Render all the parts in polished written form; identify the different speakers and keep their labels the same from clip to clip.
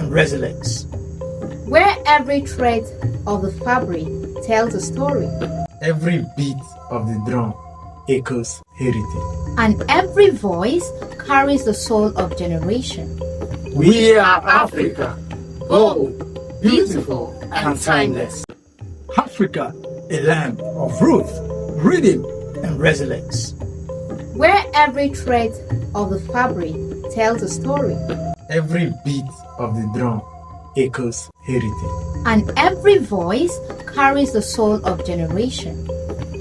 Speaker 1: and resilience.
Speaker 2: Where every thread of the fabric tells a story,
Speaker 1: Every beat of the drum echoes heritage.
Speaker 2: and every voice carries the soul of generation.
Speaker 1: We are Africa, bold, beautiful, and timeless. Africa, a land of roots, rhythm, and resilience.
Speaker 2: Where every thread of the fabric tells a story,
Speaker 1: Every beat of the drum echoes heritage.
Speaker 2: and every voice carries the soul of generation.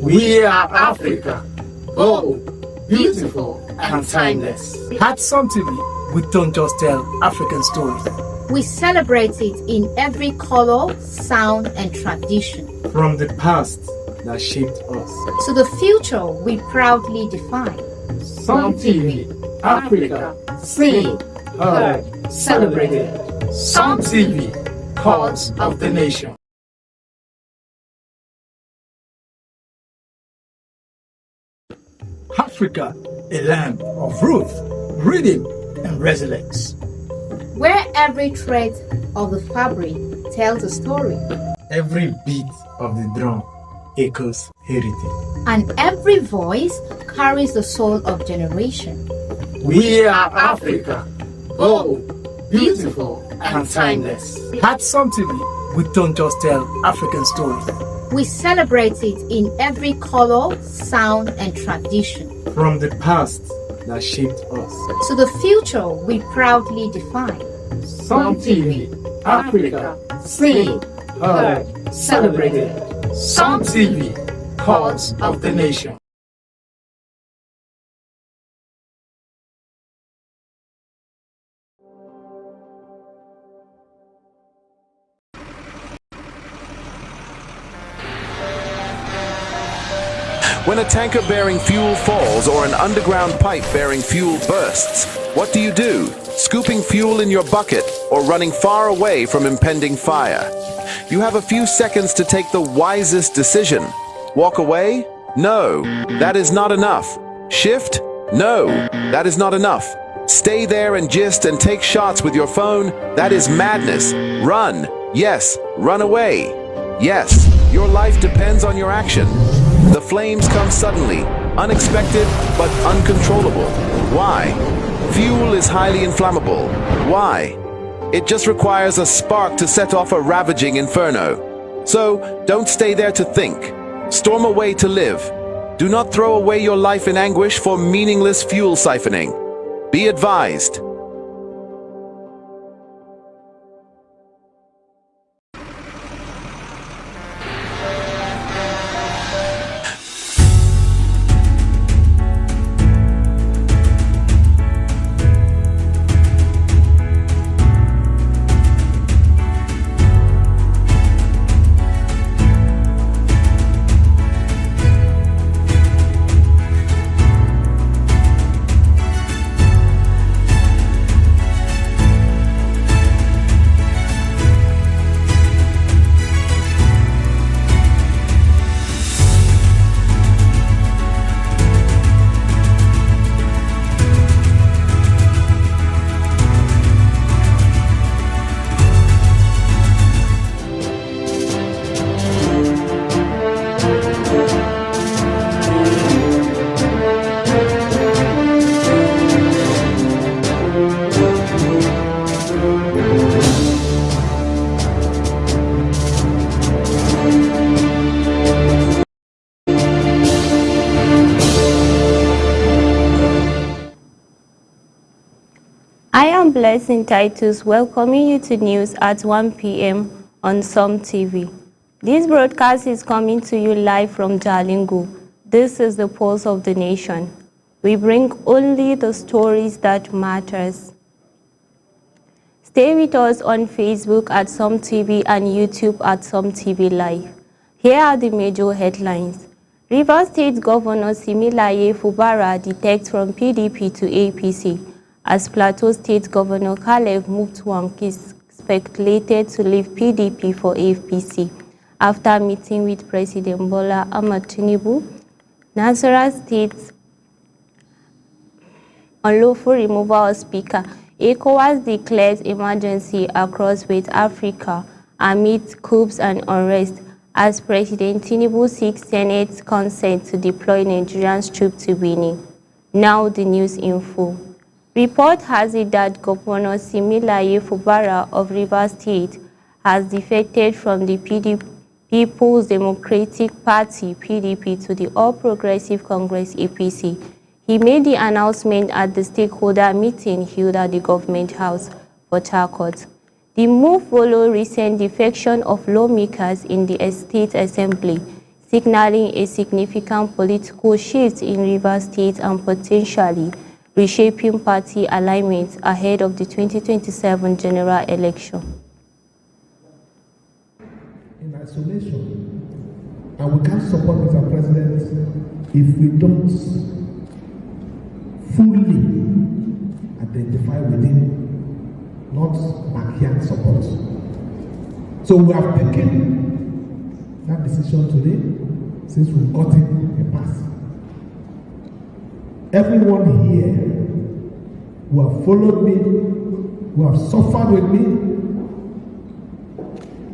Speaker 1: We are Africa, bold, beautiful, and timeless. At Some TV, we don't just tell African stories.
Speaker 2: We celebrate it in every color, sound, and tradition.
Speaker 1: From the past that shaped us.
Speaker 2: To the future we proudly define.
Speaker 1: Some TV, Africa, seen, heard, celebrated. Some TV, cause of the nation. Africa, a land of roots, rhythm, and resilience.
Speaker 2: Where every thread of the fabric tells a story,
Speaker 1: Every beat of the drum echoes heritage.
Speaker 2: and every voice carries the soul of generation.
Speaker 1: We are Africa, bold, beautiful, and timeless. At Some TV, we don't just tell African stories.
Speaker 2: We celebrate it in every color, sound, and tradition.
Speaker 1: From the past that shaped us.
Speaker 2: To the future we proudly define.
Speaker 1: Some TV, Africa, seen, heard, celebrated. Some TV, cause of the nation.
Speaker 3: When a tanker bearing fuel falls or an underground pipe bearing fuel bursts, what do you do? Scooping fuel in your bucket or running far away from impending fire? You have a few seconds to take the wisest decision. Walk away? No, that is not enough. Shift? No, that is not enough. Stay there and gist and take shots with your phone? That is madness. Run. Yes, run away. Yes, your life depends on your action. The flames come suddenly, unexpected but uncontrollable. Why? Fuel is highly inflammable. Why? It just requires a spark to set off a ravaging inferno. So, don't stay there to think. Storm away to live. Do not throw away your life in anguish for meaningless fuel siphoning. Be advised.
Speaker 4: I am Blessing Titus, welcoming you to news at 1 p.m. on Some TV. This broadcast is coming to you live from Jalingo. This is the pulse of the nation. We bring only the stories that matters. Stay with us on Facebook at Some TV and YouTube at Some TV Live. Here are the major headlines. Rivers State Governor Similaye Fubara defects from PDP to APC, as Plateau State Governor Caleb Mutwang is speculated to leave PDP for APC after meeting with President Bola Ahmed Tinubu. Nasarawa State unlawful removal of Speaker ECOWAS declares emergency across West Africa amid coups and unrest as President Tinubu seeks Senate's consent to deploy Nigerian troops to Benin. Now the news info. Report has it that Governor Similaye Fubara of Rivers State has defected from the People's Democratic Party (PDP) to the All Progressive Congress (APC). He made the announcement at the stakeholder meeting held at the Government House, Port Harcourt. The move followed recent defection of lawmakers in the State Assembly, signaling a significant political shift in Rivers State and potentially reshaping party alignment ahead of the 2027 general election.
Speaker 5: In isolation, and we can't support Mr. President if we don't fully identify with him, not backyard support. So we have taken that decision today since we've gotten a pass. Everyone here who have followed me, who have suffered with me,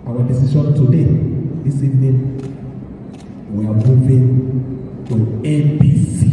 Speaker 5: our decision today, this evening, we are moving to APC.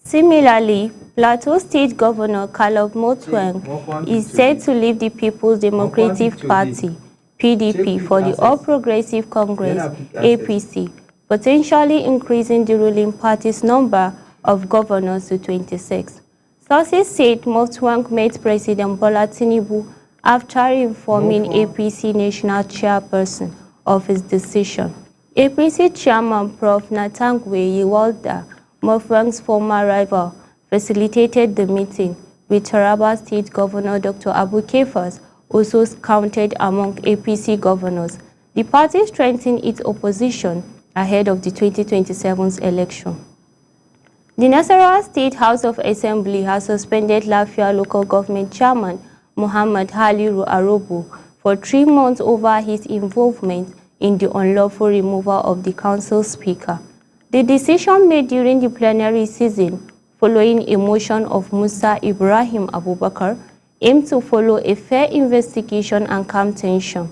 Speaker 4: Similarly, Plateau State Governor Caleb Motwang is set to leave the People's Democratic Party (PDP) for the All Progressive Congress (APC), potentially increasing the ruling party's number of governors to 26. Sources said Motwang met President Bola Tinubu after informing APC national chairperson of his decision. APC chairman Prof. Natangwe Yewalda, Motwang's former rival, facilitated the meeting, with Taraba State Governor Dr. Abu Kefas also counted among APC governors. The party strengthened its opposition ahead of the 2027 election. The Nasarawa State House of Assembly has suspended Lafia Local Government Chairman Muhammad Haliru Arobo for 3 months over his involvement in the unlawful removal of the council speaker. The decision made during the plenary season following a motion of Musa Ibrahim Abubakar aimed to follow a fair investigation and calm tension.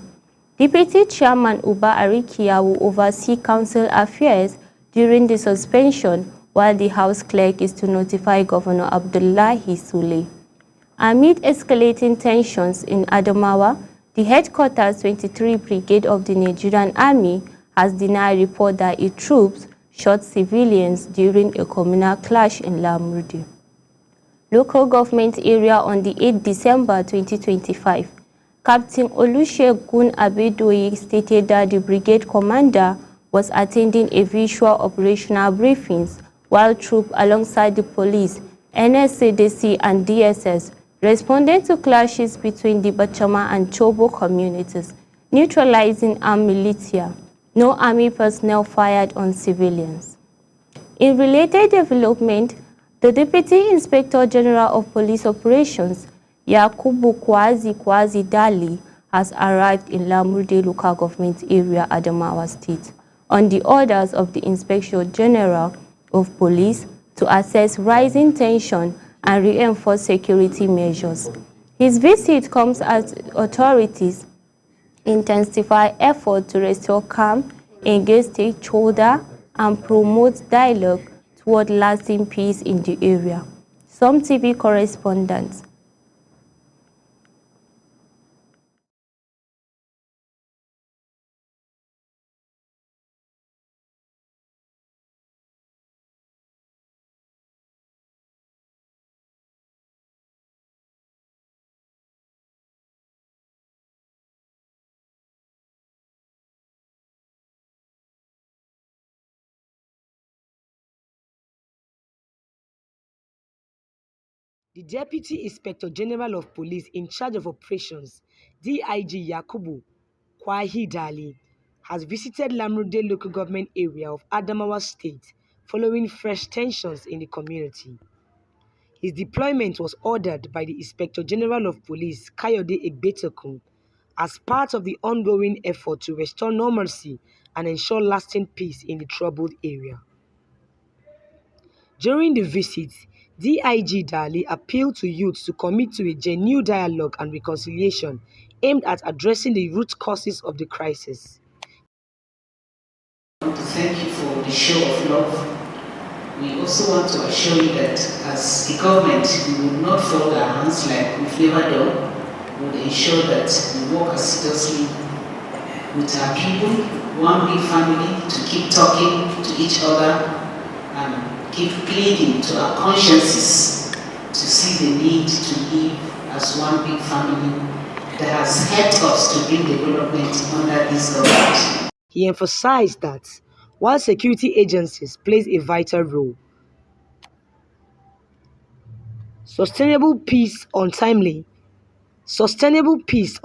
Speaker 4: Deputy Chairman Uba Arikia will oversee council affairs during the suspension, while the House Clerk is to notify Governor Abdullahi Sule. Amid escalating tensions in Adamawa, the Headquarters 23 Brigade of the Nigerian Army has denied report that its troops shot civilians during a communal clash in Lamurde local government area on the 8th December 2025. Captain Olusegun Abedoye stated that the brigade commander was attending a visual operational briefings while troops alongside the police, NSCDC and DSS responded to clashes between the Bachama and Chobo communities, neutralizing armed militia. No army personnel fired on civilians. In related development, the Deputy Inspector General of Police Operations, Yakubu Kwazi Dali, has arrived in Lamurde local government area, Adamawa State, on the orders of the Inspector General of Police to assess rising tension and reinforce security measures. His visit comes as authorities intensify efforts to restore calm, engage stakeholders, and promote dialogue toward lasting peace in the area. Some TV correspondents.
Speaker 6: The Deputy Inspector General of Police in charge of operations, DIG Yakubu Kwahidali, has visited Lamurde local government area of Adamawa State following fresh tensions in the community. His deployment was ordered by the Inspector General of Police, Kayode Egbetokun, as part of the ongoing effort to restore normalcy and ensure lasting peace in the troubled area. During the visit, DIG Dali appealed to youth to commit to a genuine dialogue and reconciliation aimed at addressing the root causes of the crisis.
Speaker 7: I want to thank you for the show of love. We also want to assure you that as a government, we will not fold our hands like we've never done. We will ensure that we work assiduously with our people, one big family, to keep talking to each other and keep pleading to our consciences to see the need to live as one big family that has helped us to bring development under this government.
Speaker 6: He emphasized that while security agencies play a vital role, sustainable peace untimely depends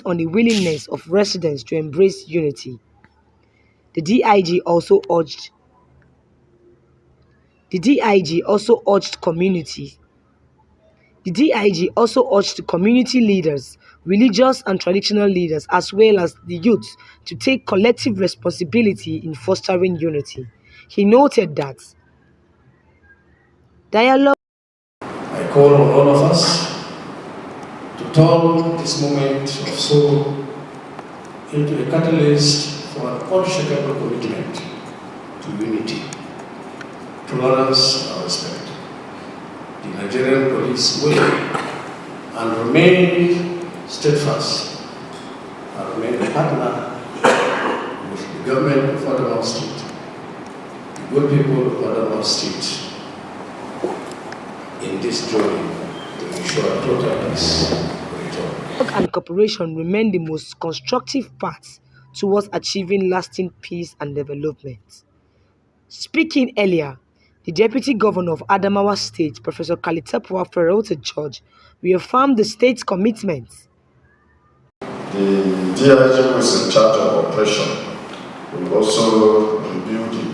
Speaker 6: on the willingness of residents to embrace unity. The DIG also urged community leaders, religious and traditional leaders, as well as the youth, to take collective responsibility in fostering unity. He noted that dialogue.
Speaker 1: I call on all of us to turn this moment of sorrow into a catalyst for an unshakable commitment to unity, tolerance, and respect. The Nigerian police will and remain steadfast and remain a partner with the government of Adamawa State, the good people of Adamawa State, in this journey to ensure total peace
Speaker 6: And cooperation remain the most constructive path towards achieving lasting peace and development. Speaking earlier, the Deputy Governor of Adamawa State, Professor Kalitepuwa Ferrota George, reaffirmed the state's commitment.
Speaker 8: The DIG, who is in charge of operation, will also review the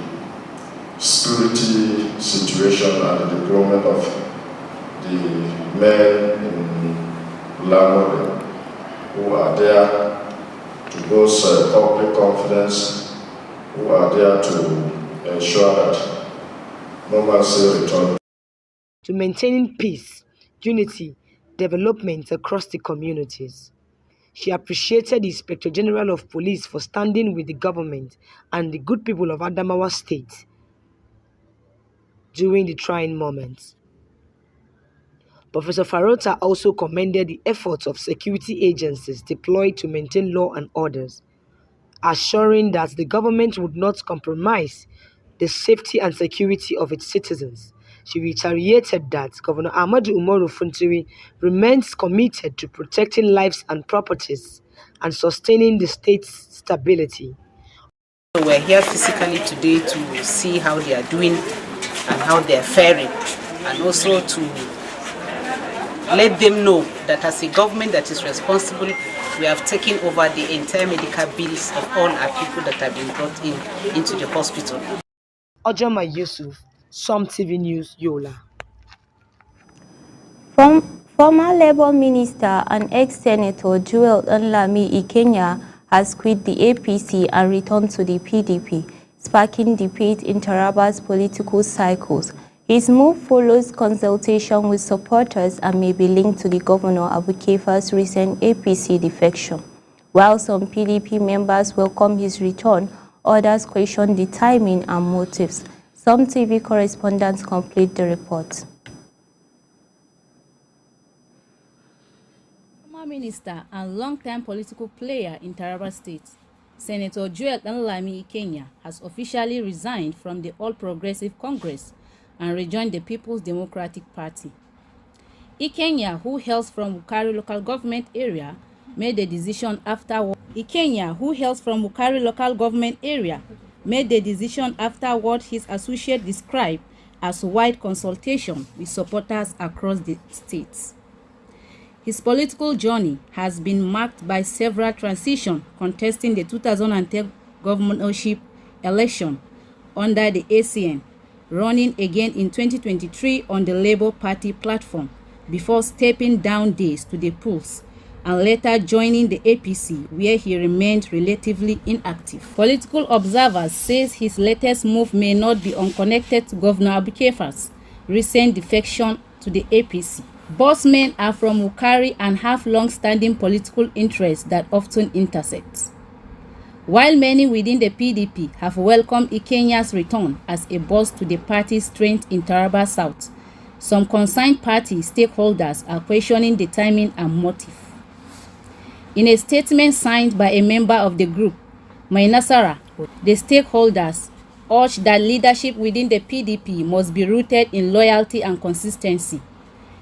Speaker 8: security situation and the deployment of the men in Lamode who are there to boost public confidence, who are there to ensure that normalcy returns.
Speaker 6: To maintaining peace, unity, development across the communities. She appreciated the Inspector General of Police for standing with the government and the good people of Adamawa State during the trying moments. Professor Ferrota also commended the efforts of security agencies deployed to maintain law and orders, assuring that the government would not compromise the safety and security of its citizens. She reiterated that Governor Ahmadu Umaru Funtiri remains committed to protecting lives and properties and sustaining the state's stability.
Speaker 7: So we're here physically today to see how they are doing and how they are faring, and also to let them know that as a government that is responsible, we have taken over the entire medical bills of all our people that have been brought into the hospital.
Speaker 6: Ojama Yusuf, Som TV News, Yola.
Speaker 4: Former Labour Minister and ex-Senator Joel Nlami Ikenya has quit the APC and returned to the PDP, sparking debate in Taraba's political cycles. His move follows consultation with supporters and may be linked to the Governor Abu Kefa's recent APC defection. While some PDP members welcome his return, others question the timing and motives. Some TV correspondents complete the report.
Speaker 9: Former minister and long-time political player in Taraba State, Senator Joel Nlami Ikenya has officially resigned from the All Progressive Congress and rejoined the People's Democratic Party. Ikenya, who hails from Wukari local government area, made the decision after what his associate described as wide consultation with supporters across the states. His political journey has been marked by several transitions, contesting the 2010 governorship election under the ACN, running again in 2023 on the Labour Party platform, before stepping down days to the polls and later joining the APC, where he remained relatively inactive. Political observers say his latest move may not be unconnected to Governor Abu Kefa's recent defection to the APC. Both men are from Wukari and have long-standing political interests that often intersect. While many within the PDP have welcomed Ikenya's return as a boost to the party's strength in Taraba South, some concerned party stakeholders are questioning the timing and motive. In a statement signed by a member of the group, Mainasara, the stakeholders urged that leadership within the PDP must be rooted in loyalty and consistency.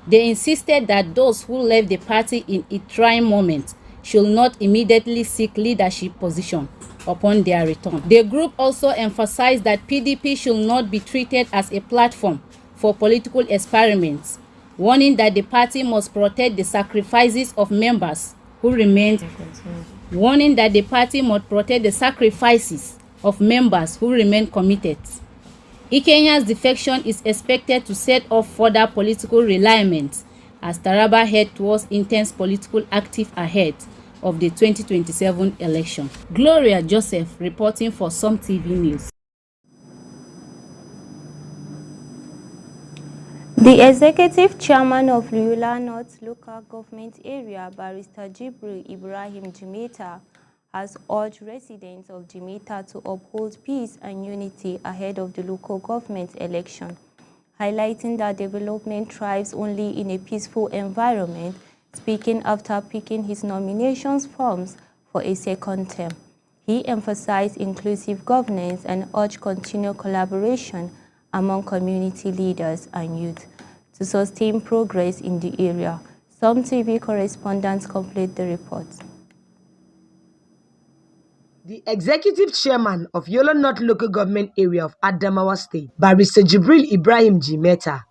Speaker 9: They insisted that those who left the party in a trying moment should not immediately seek leadership position upon their return. The group also emphasized that PDP should not be treated as a platform for political experiments, warning that the party must protect the sacrifices of members who remained committed. Ikenya's defection is expected to set off further political realignment as Taraba head towards intense political active ahead of the 2027 election. Gloria Joseph reporting for Some TV News.
Speaker 4: The executive chairman of Yola North Local Government Area, Barrister Jibril Ibrahim Jimeta, has urged residents of Jimeta to uphold peace and unity ahead of the local government election, highlighting that development thrives only in a peaceful environment, speaking after picking his nomination forms for a second term. He emphasized inclusive governance and urged continued collaboration among community leaders and youth to sustain progress in the area. Some TV correspondents complete the report.
Speaker 6: The executive chairman of Yola North Local Government Area of Adamawa State, Barrister Jibril Ibrahim Jimeta,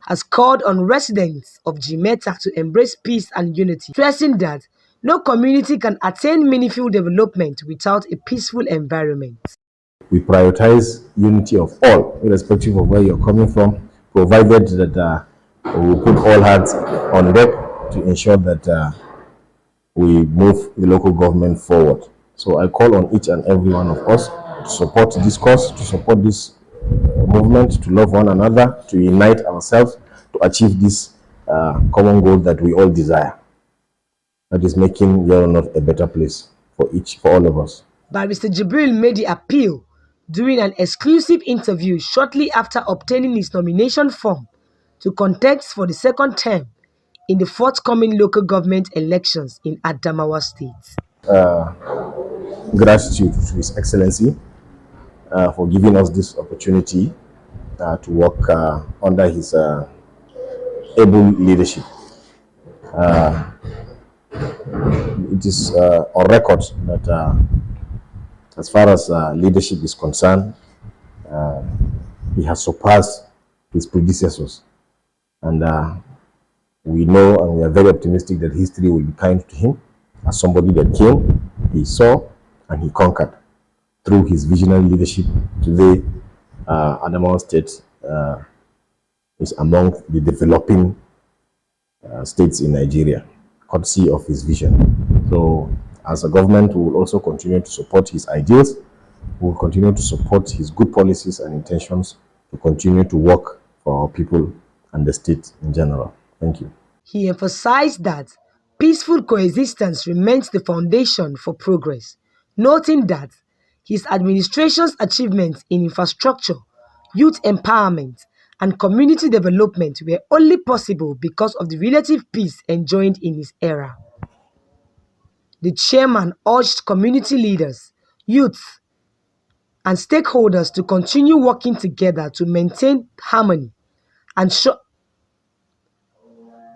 Speaker 6: has called on residents of Jimeta to embrace peace and unity, stressing that no community can attain meaningful development without a peaceful environment.
Speaker 10: We prioritize unity of all, irrespective of where you're coming from, provided that we put all hands on deck to ensure that we move the local government forward. So I call on each and every one of us to support this cause, to support this movement, to love one another, to unite ourselves, to achieve this common goal that we all desire. That is making Yola North a better place for all of us.
Speaker 6: Barrister Jibril made the appeal during an exclusive interview shortly after obtaining his nomination form to contest for the second term in the forthcoming local government elections in Adamawa State.
Speaker 10: Gratitude to His Excellency for giving us this opportunity to work under his able leadership. It is on record that as far as leadership is concerned, he has surpassed his predecessors. And we know and we are very optimistic that history will be kind to him as somebody that came, he saw, and he conquered. Through his visionary leadership, today Adamawa State is among the developing states in Nigeria, courtesy of his vision. So as a government, we will also continue to support his ideals. We will continue to support his good policies and intentions to continue to work for our people and the state in general. Thank you.
Speaker 6: He emphasized that peaceful coexistence remains the foundation for progress, noting that his administration's achievements in infrastructure, youth empowerment, and community development were only possible because of the relative peace enjoyed in his era. The chairman urged community leaders, youth, and stakeholders to continue working together to maintain harmony and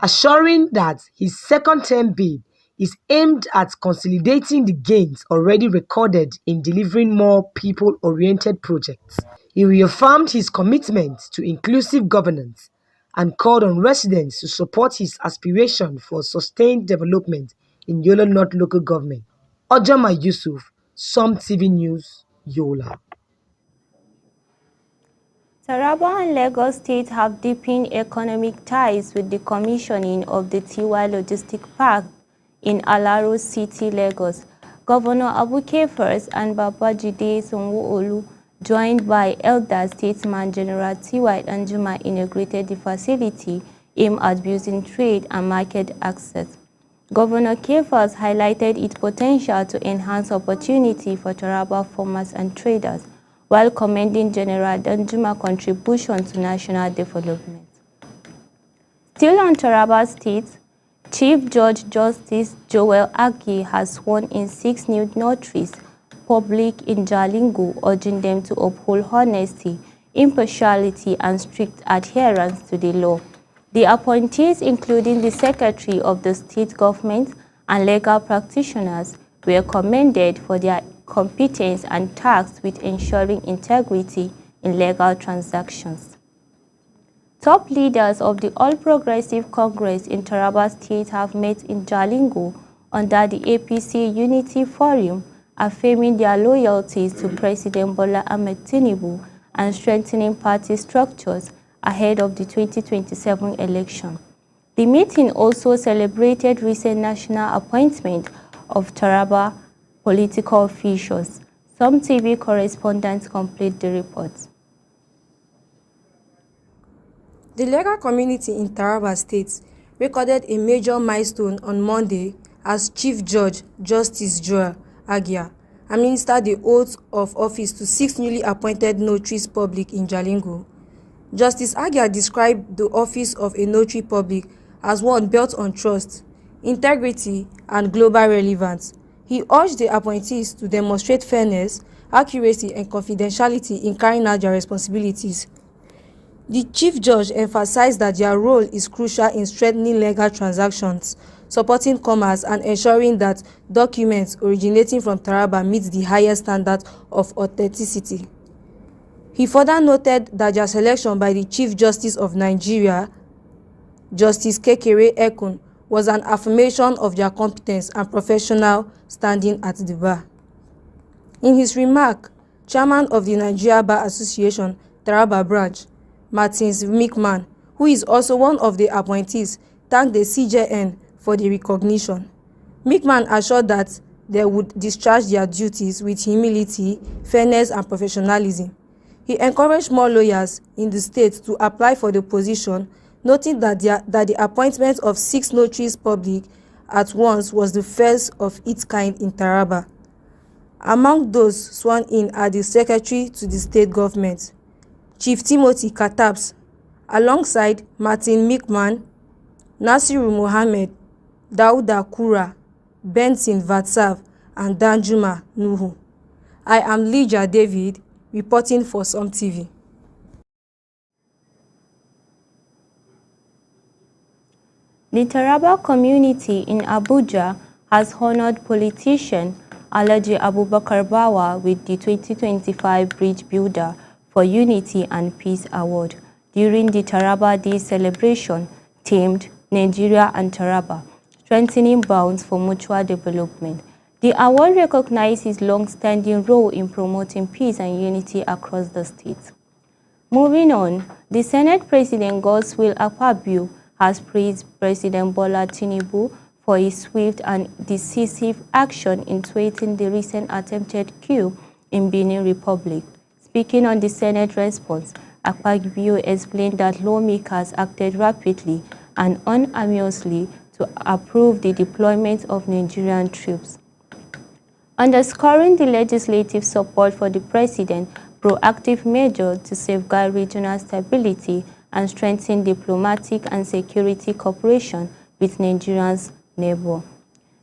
Speaker 6: assuring that his second-term bid is aimed at consolidating the gains already recorded in delivering more people-oriented projects. He reaffirmed his commitment to inclusive governance and called on residents to support his aspiration for sustained development in Yola North Local Government. Ojama Yusuf, Some TV News, Yola.
Speaker 4: Taraba and Lagos State have deepened economic ties with the commissioning of the Tiwa Logistic Park in Alaro City, Lagos. Governor Abuke First and Babajide Sanwo-Olu joined by elder statesman General T.Y. Danjuma, inaugurated the facility aimed at boosting trade and market access. Governor Kefas highlighted its potential to enhance opportunity for Taraba farmers and traders, while commending General Danjuma's contribution to national development. Still on Taraba State, Chief Judge Justice Joel Agi has sworn in 6 new notaries public in Jalingo, urging them to uphold honesty, impartiality, and strict adherence to the law. The appointees, including the Secretary of the State Government and legal practitioners, were commended for their competence and tasked with ensuring integrity in legal transactions. Top leaders of the All Progressive Congress in Taraba State have met in Jalingo under the APC Unity Forum, affirming their loyalties to President Bola Ahmed Tinubu and strengthening party structures ahead of the 2027 election. The meeting also celebrated recent national appointment of Taraba political officials. Some TV correspondents complete the report.
Speaker 6: The legal community in Taraba State recorded a major milestone on Monday as Chief Judge Justice Joel Agia administered the oath of office to 6 newly appointed notaries public in Jalingo. Justice Agia described the office of a notary public as one built on trust, integrity, and global relevance. He urged the appointees to demonstrate fairness, accuracy, and confidentiality in carrying out their responsibilities. The Chief Judge emphasized that their role is crucial in strengthening legal transactions, supporting commerce, and ensuring that documents originating from Taraba meet the highest standard of authenticity. He further noted that their selection by the Chief Justice of Nigeria, Justice Kekere Ekun, was an affirmation of their competence and professional standing at the bar. In his remark, Chairman of the Nigeria Bar Association, Taraba Branch, Martins Mickman, who is also one of the appointees, thanked the CJN for the recognition. Mickman assured that they would discharge their duties with humility, fairness, and professionalism. He encouraged more lawyers in the state to apply for the position, noting that the appointment of 6 notaries public at once was the first of its kind in Taraba. Among those sworn in are the Secretary to the State Government, Chief Timothy Katabs, alongside Martin Mickman, Nasiru Mohammed, Dauda Kura, Benson Vatsav, and Danjuma Nuhu. I am Lydia David, reporting for Some TV.
Speaker 4: The Taraba community in Abuja has honored politician Alhaji Abubakar Bawa with the 2025 Bridge Builder for Unity and Peace Award during the Taraba Day celebration themed Nigeria and Taraba, strengthening bonds for mutual development. The award recognizes his long-standing role in promoting peace and unity across the state. Moving on, the Senate President Godswill Akpabio has praised President Bola Tinubu for his swift and decisive action in thwarting the recent attempted coup in Benin Republic. Speaking on the Senate response, Akpabio explained that lawmakers acted rapidly and unanimously to approve the deployment of Nigerian troops. Underscoring the legislative support for the president's proactive measure to safeguard regional stability and strengthen diplomatic and security cooperation with Nigeria's neighbor.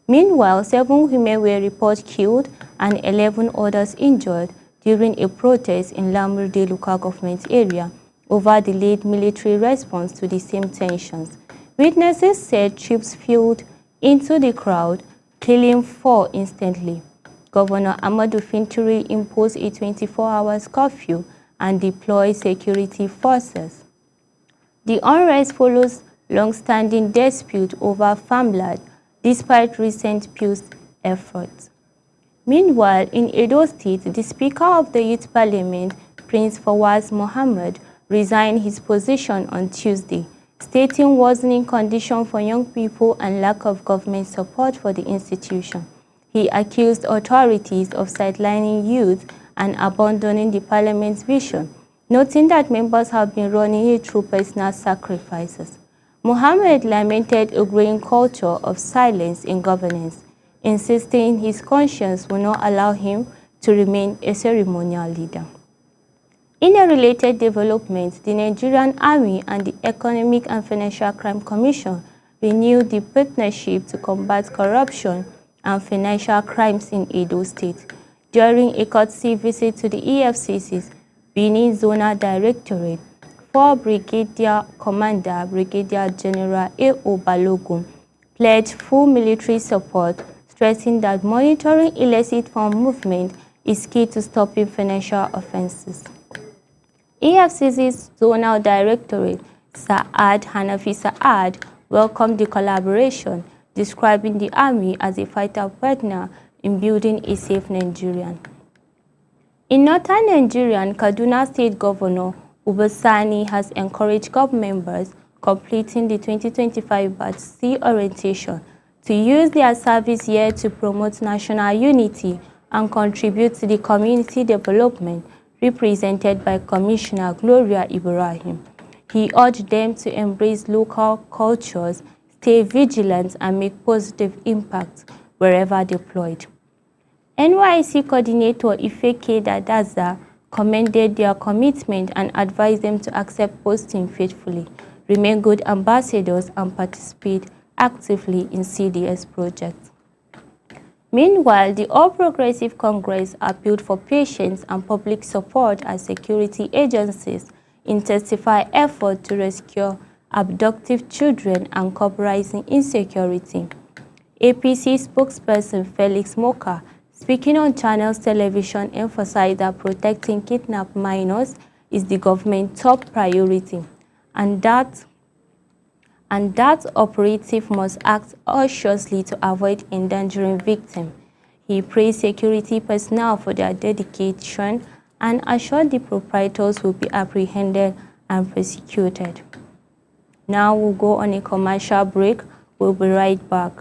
Speaker 4: Meanwhile, 7 women were reported killed and 11 others injured during a protest in Lamurde local government area over the late military response to the same tensions. Witnesses said troops filled into the crowd, killing 4 instantly. Governor Amadou Fintiri imposed a 24-hour curfew and deployed security forces. The unrest follows long-standing dispute over farmland, despite recent peace efforts. Meanwhile, in Edo State, the Speaker of the Youth Parliament, Prince Fawaz Mohammed, resigned his position on Tuesday, stating worsening conditions for young people and lack of government support for the institution. He accused authorities of sidelining youth and abandoning the parliament's vision, noting that members have been running it through personal sacrifices. Mohammed lamented a growing culture of silence in governance, insisting his conscience will not allow him to remain a ceremonial leader. In a related development, the Nigerian Army and the Economic and Financial Crime Commission renewed the partnership to combat corruption and financial crimes in Edo State. During a courtesy visit to the EFCC's Benin Zonal Directorate, 4 Brigadier Commander Brigadier General A.O. Balogun pledged full military support, stressing that monitoring illicit fund movement is key to stopping financial offenses. EFCC's Zonal Directorate, Saad Hanafi Saad, welcomed the collaboration, describing the Army as a vital partner in building a safe Nigerian. In northern Nigeria, Kaduna State Governor Uba Sani has encouraged club members completing the 2025 Batch C orientation to use their service year to promote national unity and contribute to the community development, represented by Commissioner Gloria Ibrahim. He urged them to embrace local cultures, stay vigilant, and make positive impact wherever deployed. NYC Coordinator Ifeke Dadaza commended their commitment and advised them to accept posting faithfully, remain good ambassadors, and participate actively in CDS projects. Meanwhile, the All Progressive Congress appealed for patience and public support as security agencies intensify efforts to rescue abducted children and curb rising insecurity. APC spokesperson Felix Moka, speaking on Channels Television, emphasized that protecting kidnapped minors is the government's top priority, and that operative must act cautiously to avoid endangering victims. He praised security personnel for their dedication and assured the proprietors will be apprehended and prosecuted. Now we'll go on a commercial break. We'll be right back.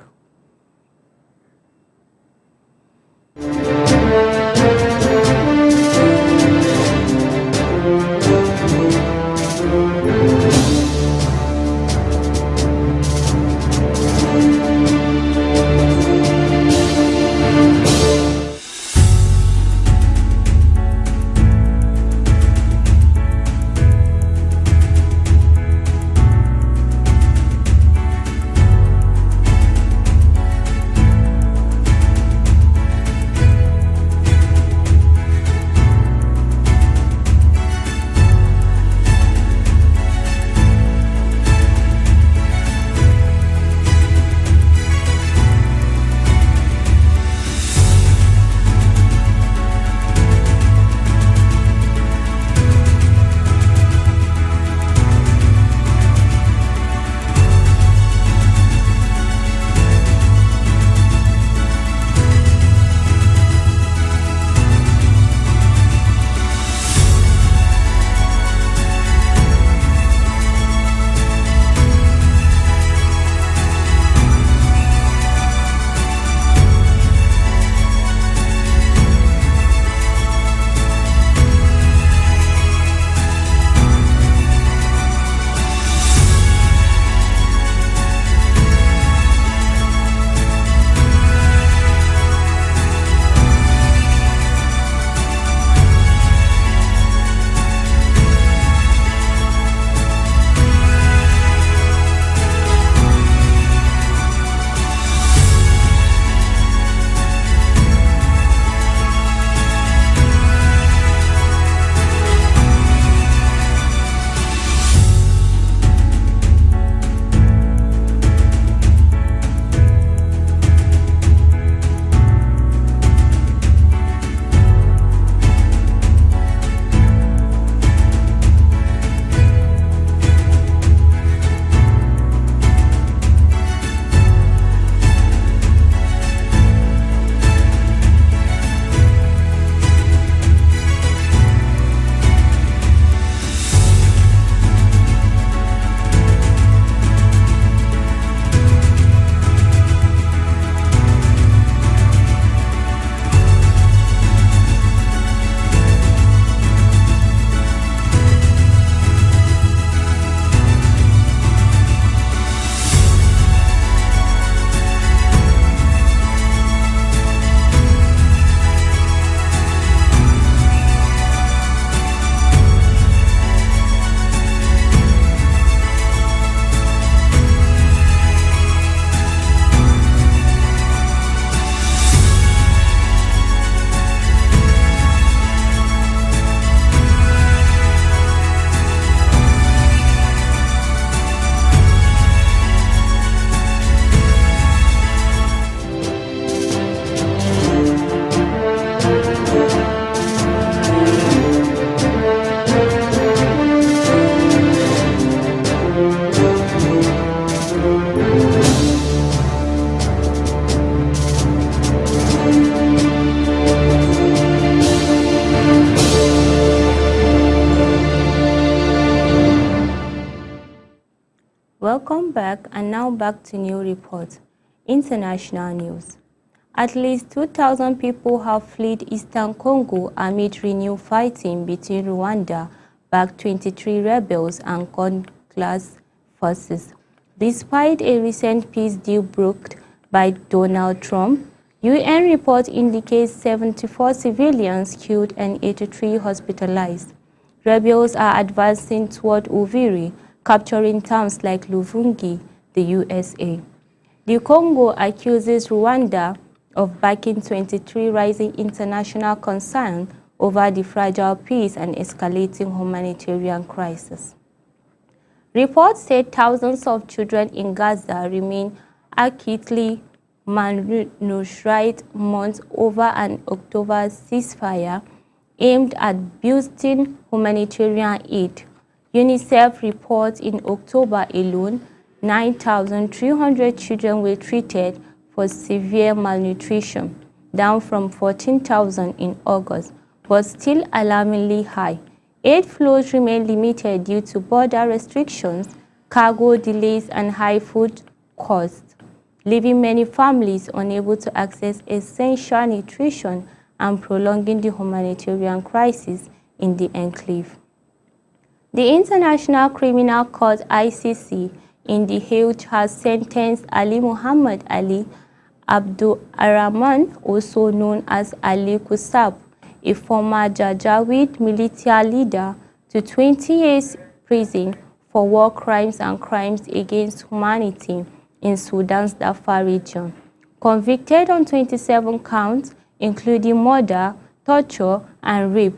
Speaker 4: Now back to new report. International news. At least 2,000 people have fled eastern Congo amid renewed fighting between Rwanda-backed 23 rebels and Congolese forces. Despite a recent peace deal brokered by Donald Trump, UN report indicates 74 civilians killed and 83 hospitalized. Rebels are advancing toward Uvira, capturing towns like Luvungi, the USA. The Congo accuses Rwanda of backing 23, raising international concern over the fragile peace and escalating humanitarian crisis. Reports said thousands of children in Gaza remain acutely malnourished months over an October ceasefire aimed at boosting humanitarian aid. UNICEF reports in October alone, 9,300 children were treated for severe malnutrition, down from 14,000 in August, but still alarmingly high. Aid flows remain limited due to border restrictions, cargo delays, and high food costs, leaving many families unable to access essential nutrition and prolonging the humanitarian crisis in the enclave. The International Criminal Court (ICC) in The Hague has sentenced Ali Muhammad Ali Abdulrahman, also known as Ali Kusab, a former Janjaweed militia leader, to 20 years prison for war crimes and crimes against humanity in Sudan's Darfur region. Convicted on 27 counts, including murder, torture, and rape,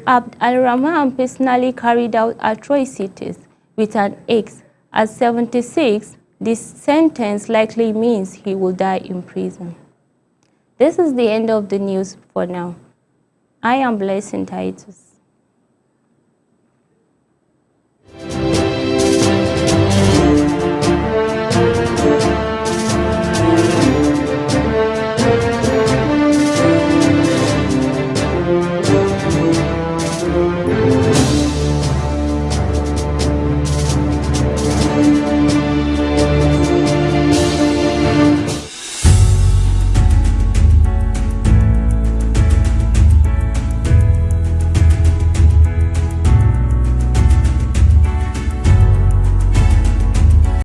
Speaker 4: Abd al-Rahman personally carried out atrocities with an axe. At 76, this sentence likely means he will die in prison. This is the end of the news for now. I am Blessing Titus.